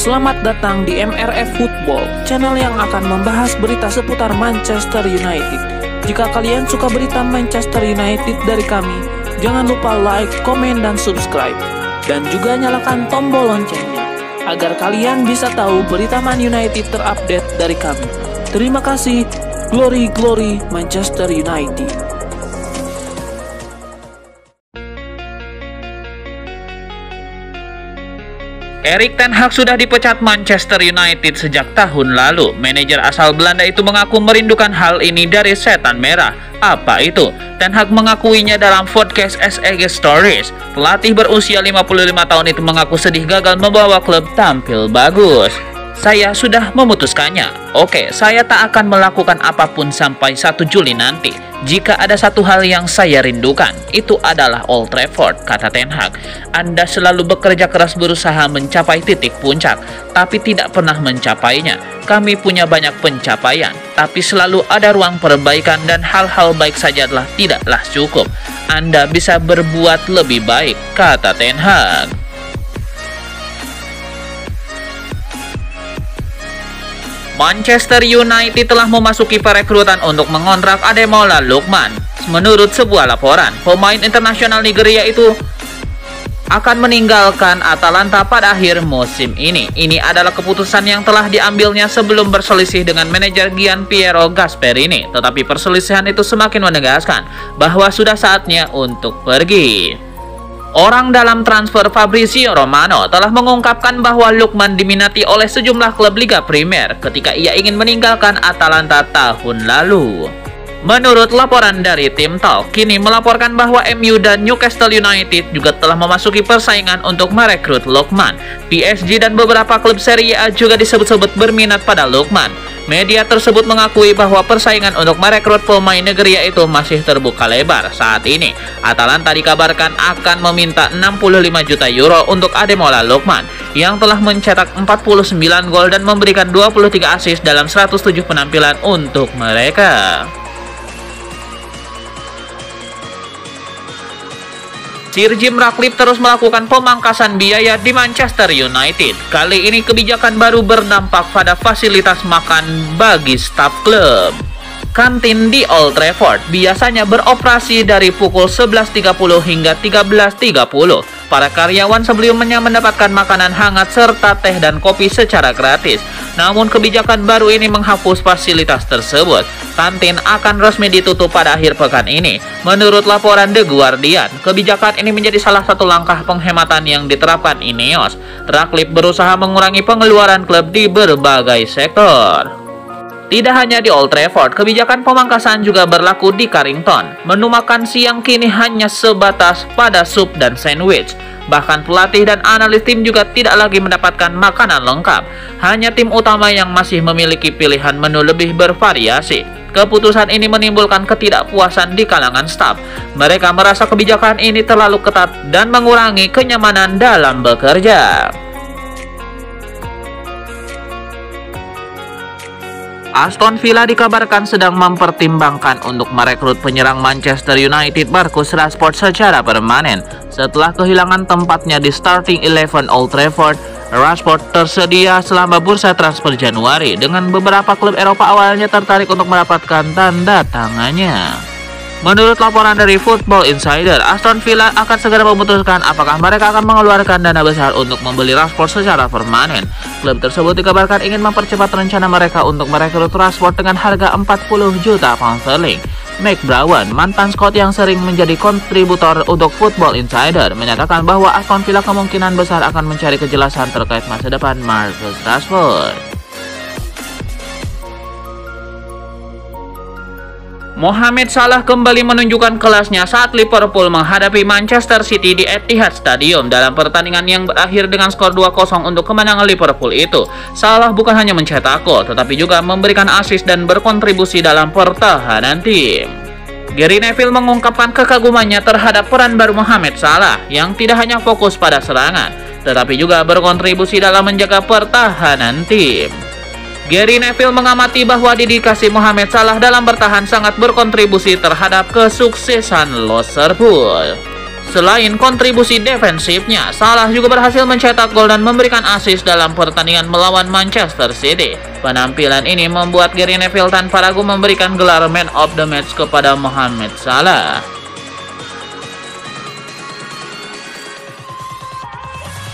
Selamat datang di MRF Football, channel yang akan membahas berita seputar Manchester United. Jika kalian suka berita Manchester United dari kami, jangan lupa like, komen, dan subscribe. Dan juga nyalakan tombol loncengnya, agar kalian bisa tahu berita Man United terupdate dari kami. Terima kasih, Glory Glory Manchester United. Erik ten Hag sudah dipecat Manchester United sejak tahun lalu. Manajer asal Belanda itu mengaku merindukan hal ini dari setan merah. Apa itu? Ten Hag mengakuinya dalam podcast SEG Stories. Pelatih berusia 55 tahun itu mengaku sedih gagal membawa klub tampil bagus. Saya sudah memutuskannya. Oke, saya tak akan melakukan apapun sampai 1 Juli nanti. Jika ada satu hal yang saya rindukan, itu adalah Old Trafford, kata Ten Hag. Anda selalu bekerja keras berusaha mencapai titik puncak, tapi tidak pernah mencapainya. Kami punya banyak pencapaian, tapi selalu ada ruang perbaikan dan hal-hal baik sajalah tidaklah cukup. Anda bisa berbuat lebih baik, kata Ten Hag. Manchester United telah memasuki perekrutan untuk mengontrak Ademola Lookman. Menurut sebuah laporan, pemain internasional Nigeria itu akan meninggalkan Atalanta pada akhir musim ini. Ini adalah keputusan yang telah diambilnya sebelum berselisih dengan manajer Gian Piero Gasperini. Tetapi perselisihan itu semakin menegaskan bahwa sudah saatnya untuk pergi. Orang dalam transfer Fabrizio Romano telah mengungkapkan bahwa Lookman diminati oleh sejumlah klub Liga Primer ketika ia ingin meninggalkan Atalanta tahun lalu. Menurut laporan dari Tim Talk, kini melaporkan bahwa MU dan Newcastle United juga telah memasuki persaingan untuk merekrut Lookman. PSG dan beberapa klub Serie A juga disebut-sebut berminat pada Lookman. Media tersebut mengakui bahwa persaingan untuk merekrut pemain negeri itu masih terbuka lebar saat ini. Atalanta dikabarkan akan meminta 65 juta euro untuk Ademola Lookman yang telah mencetak 49 gol dan memberikan 23 assist dalam 107 penampilan untuk mereka. Sir Jim Ratcliffe terus melakukan pemangkasan biaya di Manchester United. Kali ini kebijakan baru berdampak pada fasilitas makan bagi staf klub. Kantin di Old Trafford biasanya beroperasi dari pukul 11.30 hingga 13.30. Para karyawan sebelumnya mendapatkan makanan hangat serta teh dan kopi secara gratis. Namun kebijakan baru ini menghapus fasilitas tersebut. Kantin akan resmi ditutup pada akhir pekan ini. Menurut laporan The Guardian, kebijakan ini menjadi salah satu langkah penghematan yang diterapkan Ineos. Ratcliffe berusaha mengurangi pengeluaran klub di berbagai sektor. Tidak hanya di Old Trafford, kebijakan pemangkasan juga berlaku di Carrington. Menu makan siang kini hanya sebatas pada sup dan sandwich. Bahkan pelatih dan analis tim juga tidak lagi mendapatkan makanan lengkap. Hanya tim utama yang masih memiliki pilihan menu lebih bervariasi. Keputusan ini menimbulkan ketidakpuasan di kalangan staf. Mereka merasa kebijakan ini terlalu ketat dan mengurangi kenyamanan dalam bekerja. Aston Villa dikabarkan sedang mempertimbangkan untuk merekrut penyerang Manchester United Marcus Rashford secara permanen. Setelah kehilangan tempatnya di starting 11 Old Trafford, Rashford tersedia selama bursa transfer Januari dengan beberapa klub Eropa awalnya tertarik untuk mendapatkan tanda tangannya. Menurut laporan dari Football Insider, Aston Villa akan segera memutuskan apakah mereka akan mengeluarkan dana besar untuk membeli Rashford secara permanen. Klub tersebut dikabarkan ingin mempercepat rencana mereka untuk merekrut Rashford dengan harga 40 juta pound sterling. Mike Brown, mantan Scott yang sering menjadi kontributor untuk Football Insider, menyatakan bahwa Aston Villa kemungkinan besar akan mencari kejelasan terkait masa depan Marcus Rashford. Mohamed Salah kembali menunjukkan kelasnya saat Liverpool menghadapi Manchester City di Etihad Stadium dalam pertandingan yang berakhir dengan skor 2-0 untuk kemenangan Liverpool itu. Salah bukan hanya mencetak gol, tetapi juga memberikan assist dan berkontribusi dalam pertahanan tim. Gary Neville mengungkapkan kekagumannya terhadap peran baru Mohamed Salah yang tidak hanya fokus pada serangan, tetapi juga berkontribusi dalam menjaga pertahanan tim. Gary Neville mengamati bahwa dedikasi Mohamed Salah dalam bertahan sangat berkontribusi terhadap kesuksesan Liverpool. Selain kontribusi defensifnya, Salah juga berhasil mencetak gol dan memberikan assist dalam pertandingan melawan Manchester City. Penampilan ini membuat Gary Neville tanpa ragu memberikan gelar Man of the Match kepada Mohamed Salah.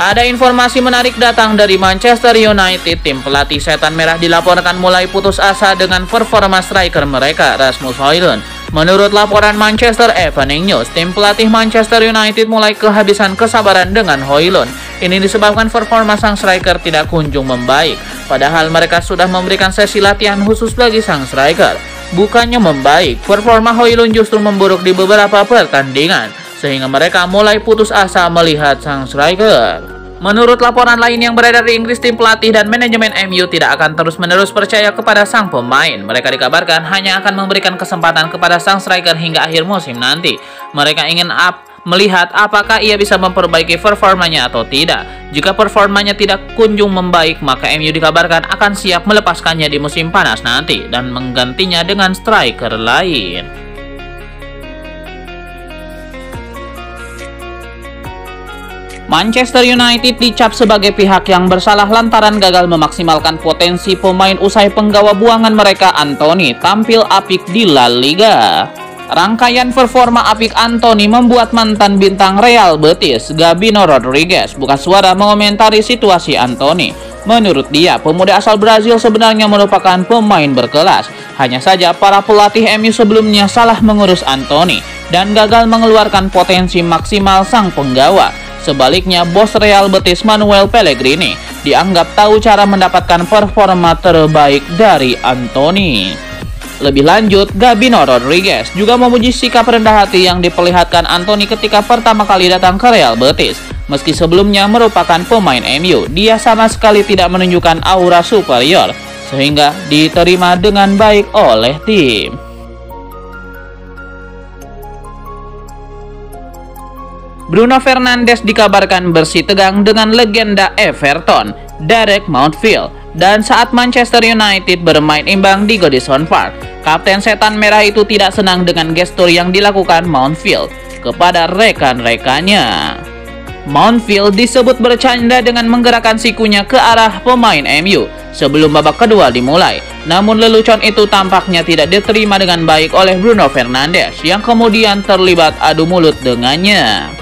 Ada informasi menarik datang dari Manchester United. Tim pelatih Setan Merah dilaporkan mulai putus asa dengan performa striker mereka, Rasmus Højlund. Menurut laporan Manchester Evening News, tim pelatih Manchester United mulai kehabisan kesabaran dengan Højlund. Ini disebabkan performa sang striker tidak kunjung membaik. Padahal mereka sudah memberikan sesi latihan khusus bagi sang striker. Bukannya membaik, performa Højlund justru memburuk di beberapa pertandingan, sehingga mereka mulai putus asa melihat sang striker. Menurut laporan lain yang beredar di Inggris, tim pelatih dan manajemen MU tidak akan terus-menerus percaya kepada sang pemain. Mereka dikabarkan hanya akan memberikan kesempatan kepada sang striker hingga akhir musim nanti. Mereka ingin melihat apakah ia bisa memperbaiki performanya atau tidak. Jika performanya tidak kunjung membaik, maka MU dikabarkan akan siap melepaskannya di musim panas nanti dan menggantinya dengan striker lain. Manchester United dicap sebagai pihak yang bersalah lantaran gagal memaksimalkan potensi pemain usai penggawa buangan mereka Anthony tampil apik di La Liga. Rangkaian performa apik Anthony membuat mantan bintang Real Betis, Gabino Rodriguez, buka suara mengomentari situasi Anthony. Menurut dia, pemuda asal Brazil sebenarnya merupakan pemain berkelas. Hanya saja para pelatih MU sebelumnya salah mengurus Anthony dan gagal mengeluarkan potensi maksimal sang penggawa. Sebaliknya, bos Real Betis Manuel Pellegrini dianggap tahu cara mendapatkan performa terbaik dari Anthony. Lebih lanjut, Gabino Rodriguez juga memuji sikap rendah hati yang diperlihatkan Anthony ketika pertama kali datang ke Real Betis. Meski sebelumnya merupakan pemain MU, dia sama sekali tidak menunjukkan aura superior, sehingga diterima dengan baik oleh tim. Bruno Fernandes dikabarkan bersih tegang dengan legenda Everton, Derek Mountfield, dan saat Manchester United bermain imbang di Goodison Park, Kapten Setan Merah itu tidak senang dengan gestur yang dilakukan Mountfield kepada rekan-rekannya. Mountfield disebut bercanda dengan menggerakkan sikunya ke arah pemain MU sebelum babak kedua dimulai. Namun lelucon itu tampaknya tidak diterima dengan baik oleh Bruno Fernandes yang kemudian terlibat adu mulut dengannya.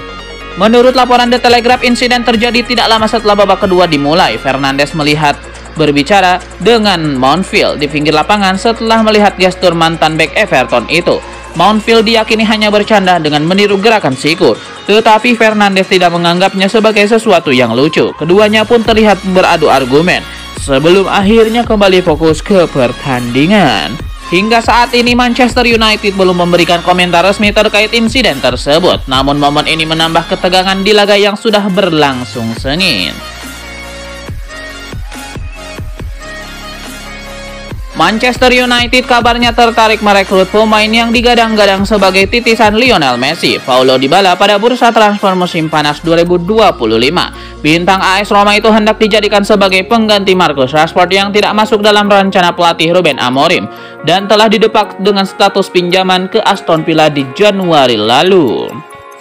Menurut laporan The Telegraph, insiden terjadi tidak lama setelah babak kedua dimulai. Fernandes melihat berbicara dengan Mountfield di pinggir lapangan setelah melihat gestur mantan bek Everton itu. Mountfield diyakini hanya bercanda dengan meniru gerakan siku, tetapi Fernandes tidak menganggapnya sebagai sesuatu yang lucu. Keduanya pun terlihat beradu argumen sebelum akhirnya kembali fokus ke pertandingan. Hingga saat ini Manchester United belum memberikan komentar resmi terkait insiden tersebut. Namun momen ini menambah ketegangan di laga yang sudah berlangsung sengit. Manchester United kabarnya tertarik merekrut pemain yang digadang-gadang sebagai titisan Lionel Messi, Paulo Dybala, pada bursa transfer musim panas 2025. Bintang AS Roma itu hendak dijadikan sebagai pengganti Marcus Rashford yang tidak masuk dalam rencana pelatih Ruben Amorim dan telah didepak dengan status pinjaman ke Aston Villa di Januari lalu.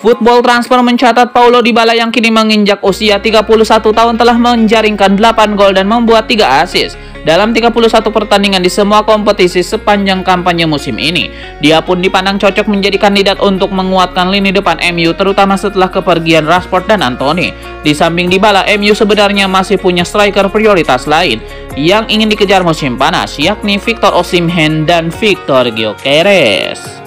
Football Transfer mencatat Paulo Dybala yang kini menginjak usia 31 tahun telah menjaringkan 8 gol dan membuat 3 assist dalam 31 pertandingan di semua kompetisi sepanjang kampanye musim ini. Dia pun dipandang cocok menjadi kandidat untuk menguatkan lini depan MU, terutama setelah kepergian Rashford dan Anthony. Di samping Dybala, MU sebenarnya masih punya striker prioritas lain yang ingin dikejar musim panas, yakni Victor Osimhen dan Victor Gyökeres.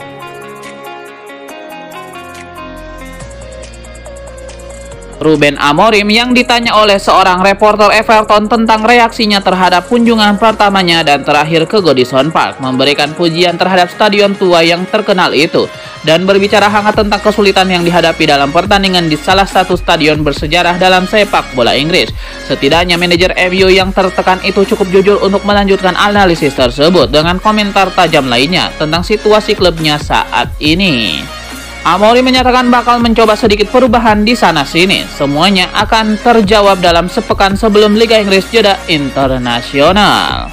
Ruben Amorim yang ditanya oleh seorang reporter Everton tentang reaksinya terhadap kunjungan pertamanya dan terakhir ke Goodison Park, memberikan pujian terhadap stadion tua yang terkenal itu dan berbicara hangat tentang kesulitan yang dihadapi dalam pertandingan di salah satu stadion bersejarah dalam sepak bola Inggris. Setidaknya manajer MU yang tertekan itu cukup jujur untuk melanjutkan analisis tersebut dengan komentar tajam lainnya tentang situasi klubnya saat ini. Amorim menyatakan bakal mencoba sedikit perubahan di sana-sini. Semuanya akan terjawab dalam sepekan sebelum Liga Inggris jeda internasional.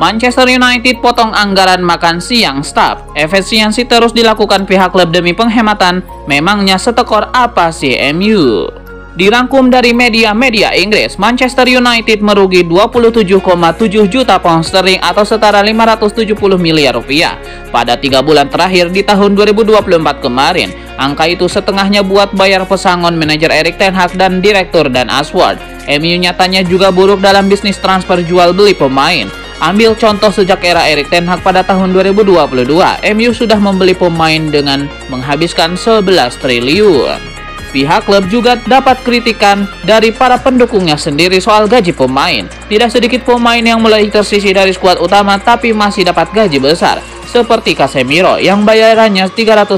Manchester United potong anggaran makan siang staf. Efisiensi terus dilakukan pihak klub demi penghematan. Memangnya setekor apa sih MU? Dirangkum dari media-media Inggris, Manchester United merugi 27,7 juta pound sterling atau setara 570 miliar rupiah pada 3 bulan terakhir di tahun 2024 kemarin. Angka itu setengahnya buat bayar pesangon manajer Erik ten Hag dan direktur Dan Ashworth. MU nyatanya juga buruk dalam bisnis transfer jual beli pemain. Ambil contoh sejak era Erik ten Hag pada tahun 2022, MU sudah membeli pemain dengan menghabiskan 11 triliun. Pihak klub juga dapat kritikan dari para pendukungnya sendiri soal gaji pemain. Tidak sedikit pemain yang mulai tersisih dari skuad utama tapi masih dapat gaji besar, seperti Casemiro yang bayarannya 350.000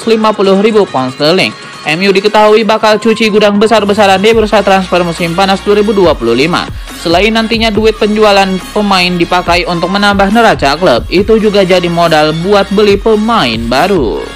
pound sterling. MU diketahui bakal cuci gudang besar-besaran di bursa transfer musim panas 2025. Selain nantinya duit penjualan pemain dipakai untuk menambah neraca klub, itu juga jadi modal buat beli pemain baru.